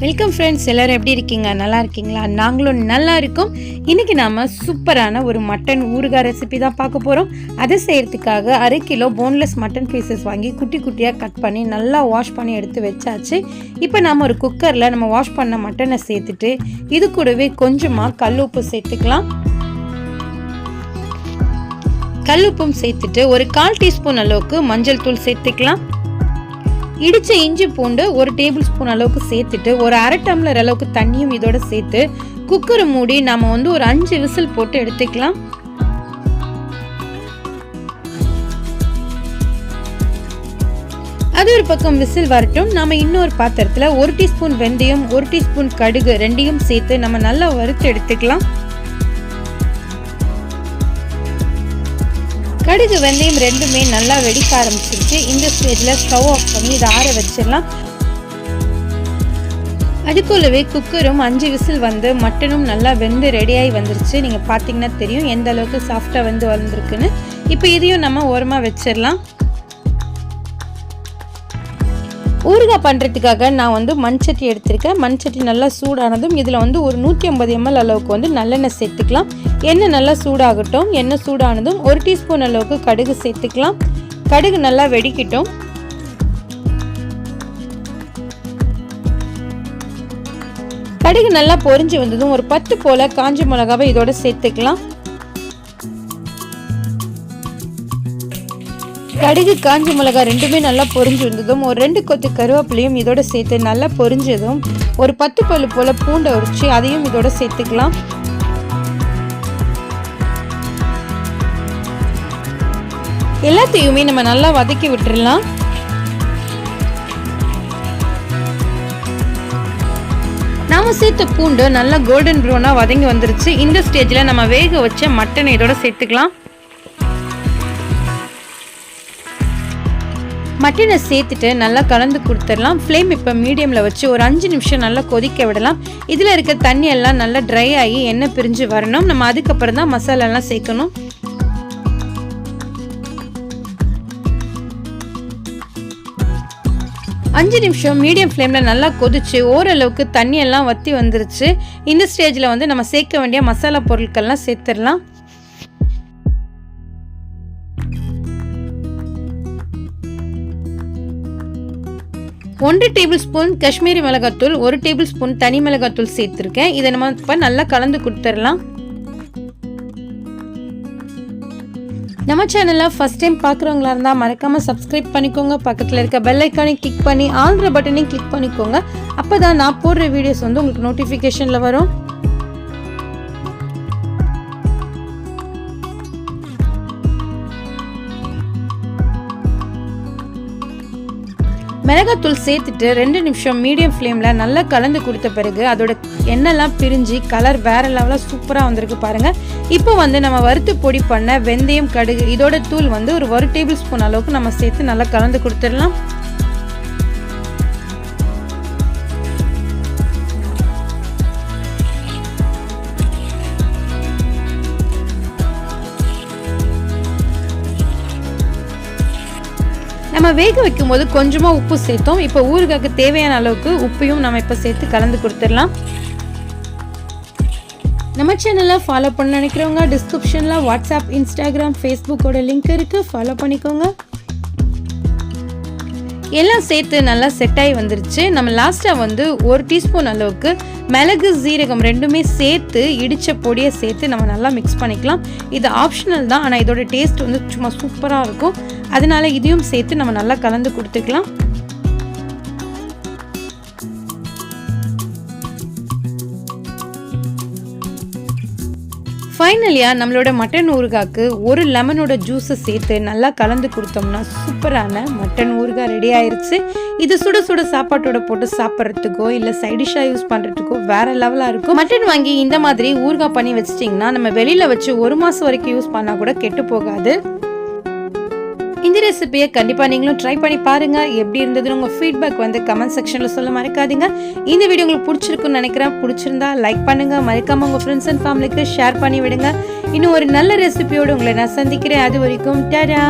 Welcome friends, எல்லோரும் எப்படி இருக்கீங்க? நல்லா இருக்கீங்களா? நாங்களும் நல்லா இருக்கோம். இன்றைக்கி நாம் சூப்பரான ஒரு மட்டன் ஊறுகாய் ரெசிபி தான் பார்க்க போகிறோம். அதை செய்கிறதுக்காக 1/2 கிலோ போன்லெஸ் மட்டன் பீசஸ் வாங்கி குட்டி குட்டியாக கட் பண்ணி நல்லா வாஷ் பண்ணி எடுத்து வச்சாச்சு. இப்போ நாம் ஒரு குக்கரில் நம்ம வாஷ் பண்ண மட்டனை சேர்த்துட்டு இது கூடவே கொஞ்சமாக கல் உப்பு சேர்த்துக்கலாம். கல் உப்பும் சேர்த்துட்டு ஒரு 1/4 டீஸ்பூன் அளவுக்கு மஞ்சள் தூள் சேர்த்துக்கலாம். இடிச்ச இஞ்சி பூண்டு 1 டேபிள் ஸ்பூன் அளவுக்கு சேர்த்துட்டு ஒரு 1/2 டம்ளர் அளவுக்கு தண்ணியும் இதோட சேர்த்து குக்கரை மூடி நாம ஒரு 5 விசில் போட்டு எடுத்துக்கலாம். அது ஒரு பக்கம் விசில் வரட்டும். நாம இன்னொரு பாத்திரத்துல 1 டீஸ்பூன் வெந்தயம் 1 டீஸ்பூன் கடுகு ரெண்டையும் சேர்த்து நம்ம நல்லா வறுத்து எடுத்துக்கலாம். கடுகு வெந்தயம் ரெண்டுமே நல்லா வெடிக்க ஆரம்பிச்சிருச்சு. இந்த ஸ்டேஜில் ஸ்டவ் ஆஃப் பண்ணி இதை ஆற வச்சிடலாம். அதுக்குள்ளவே குக்கரும் 5 விசில் வந்து மட்டனும் நல்லா வெந்து ரெடியாகி வந்துருச்சு. நீங்கள் பார்த்தீங்கன்னா தெரியும் எந்த அளவுக்கு சாஃப்டாக வந்து வந்திருக்குன்னு. இப்போ இதையும் நம்ம ஓரமாக வச்சிடலாம். ஊறுகாய் பண்ணுறதுக்காக நான் மண்சட்டி எடுத்திருக்கேன். மண்சட்டி நல்லா சூடானதும் இதில் ஒரு 150 ml அளவுக்கு நல்லெண்ணெய் சேர்த்துக்கலாம். எண்ணெய் நல்லா சூடாகட்டும். எண்ணெய் சூடானதும் 1 டீஸ்பூன் அளவுக்கு கடுகு சேர்த்துக்கலாம். கடுகு நல்லா வெடிக்கட்டும். கடுகு நல்லா பொரிஞ்சு வந்ததும் ஒரு 10 போல காஞ்ச மிளகாவை இதோட சேர்த்துக்கலாம். கடுகு காஞ்ச மிளகா ரெண்டுமே நல்லா பொரிஞ்சு வந்ததும் ஒரு 2 கொத்து கருவேப்பிலையும் இதோட சேர்த்து நல்லா பொரிஞ்சதும் ஒரு 10 பல்லு போல பூண்டை உரிச்சு அதையும் இதோட சேர்த்துக்கலாம். எல்லாத்தையுமே நம்ம நல்லா வதக்கி விட்டுறலாம். நாம சேர்த்த பூண்டு நல்லா கோல்டன் ப்ரௌனா வதங்கி வந்துருச்சு. இந்த ஸ்டேஜ்ல நம்ம வேக வச்ச மட்டனை இதோட சேர்த்துக்கலாம். மட்டனை சேர்த்துட்டு நல்லா கலந்து கொடுத்துடலாம். ஃப்ளேம் இப்போ மீடியமில் வச்சு ஒரு 5 நிமிஷம் நல்லா கொதிக்க விடலாம். இதில் இருக்க தண்ணி எல்லாம் நல்லா ட்ரை ஆகி எண்ணெய் பிரிஞ்சு வரணும். நம்ம அதுக்கப்புறம் தான் மசாலாலாம் சேர்க்கணும். அஞ்சு நிமிஷம் மீடியம் ஃப்ளேமில் நல்லா கொதிச்சு ஓரளவுக்கு தண்ணி எல்லாம் வற்றி வந்துருச்சு. இந்த ஸ்டேஜில் நம்ம சேர்க்க வேண்டிய மசாலா பொருட்கள்லாம் சேர்த்துடலாம். 1 டேபிள் ஸ்பூன் காஷ்மீரி மிளகாத்தூள் 1 டேபிள் ஸ்பூன் தனி மிளகாத்தூள் சேர்த்துருக்கேன். இதை நம்ம இப்போ நல்லா கலந்து கொடுத்துடலாம். நம்ம சேனலை ஃபர்ஸ்ட் டைம் பார்க்குறவங்களா இருந்தால் மறக்காமல் சப்ஸ்கிரைப் பண்ணிக்கோங்க. பக்கத்தில் இருக்க பெல் ஐக்கானை கிளிக் பண்ணி ஆல்ற பட்டனையும் கிளிக் பண்ணிக்கோங்க. அப்போ தான் நான் போடுற வீடியோஸ் உங்களுக்கு நோட்டிஃபிகேஷனில் வரும். மிளகாத்தூள் சேர்த்துட்டு 2 நிமிஷம் மீடியம் ஃப்ளேமில் நல்லா கலந்து கொடுத்த பிறகு அதோட எண்ணெய்லாம் பிரிஞ்சு கலர் வேற லெவலாக சூப்பராக வந்திருக்கு பாருங்கள். இப்போ நம்ம வறுத்து பொடி பண்ண வெந்தயம் கடுகு இதோட தூள் ஒரு 1 டேபிள் ஸ்பூன் அளவுக்கு நம்ம சேர்த்து நல்லா கலந்து கொடுத்துடலாம். நம்ம வேக வைக்கும் போது கொஞ்சமாக உப்பு சேர்த்தோம். இப்போ ஊறுகாய்க்கு தேவையான அளவுக்கு உப்பையும் நம்ம இப்போ சேர்த்து கலந்து கொடுத்துடலாம். நம்ம சேனலை ஃபாலோ பண்ண நினைக்கிறவங்க டிஸ்கிரிப்ஷனில் வாட்ஸ்அப், இன்ஸ்டாகிராம், ஃபேஸ்புக்கோட லிங்க் இருக்குது, ஃபாலோ பண்ணிக்கோங்க. எல்லாம் சேர்த்து நல்லா செட் ஆகி வந்துருச்சு. நம்ம லாஸ்ட்டாக 1 டீஸ்பூன் அளவுக்கு மிளகு சீரகம் ரெண்டுமே சேர்த்து இடித்த பொடியை சேர்த்து நம்ம நல்லா மிக்ஸ் பண்ணிக்கலாம். இது ஆப்ஷனல் தான், ஆனால் இதோட டேஸ்ட் சும்மா சூப்பராக இருக்கும். அதனால இதையும் சேர்த்து நம்ம நல்லா கலந்து கொடுத்துக்கலாம். ஃபைனலியாக நம்மளோட மட்டன் ஊறுகாய்க்கு ஒரு லெமனோட ஜூஸை சேர்த்து நல்லா கலந்து கொடுத்தோம்னா சூப்பரான மட்டன் ஊறுகாய் ரெடி ஆயிடுச்சு. இது சுட சுட சாப்பாட்டோட போட்டு சாப்பிட்றதுக்கோ இல்லை சைடிஷாக யூஸ் பண்ணுறதுக்கோ வேற லெவலாக இருக்கும். மட்டன் வாங்கி இந்த மாதிரி ஊறுகாய் பண்ணி வச்சிட்டிங்கன்னா நம்ம வெளியில் வச்சு 1 மாதம் வரைக்கும் யூஸ் பண்ணால் கூட கெட்டு போகாது. இந்த ரெசிபியை கண்டிப்பாக நீங்களும் ட்ரை பண்ணி பாருங்க. எப்படி இருந்ததுன்னு உங்கள் ஃபீட்பேக் கமெண்ட் செக்ஷனில் சொல்ல மறக்காதீங்க. இந்த வீடியோ உங்களுக்கு பிடிச்சிருக்குன்னு நினைக்கிறேன். பிடிச்சிருந்தா லைக் பண்ணுங்க, மறக்காம உங்கள் ஃப்ரெண்ட்ஸ் அண்ட் ஃபேமிலிக்கு ஷேர் பண்ணி விடுங்க. இன்னும் ஒரு நல்ல ரெசிபியோடு உங்களை நான் சந்திக்கிறேன். அது வரைக்கும் டாடா.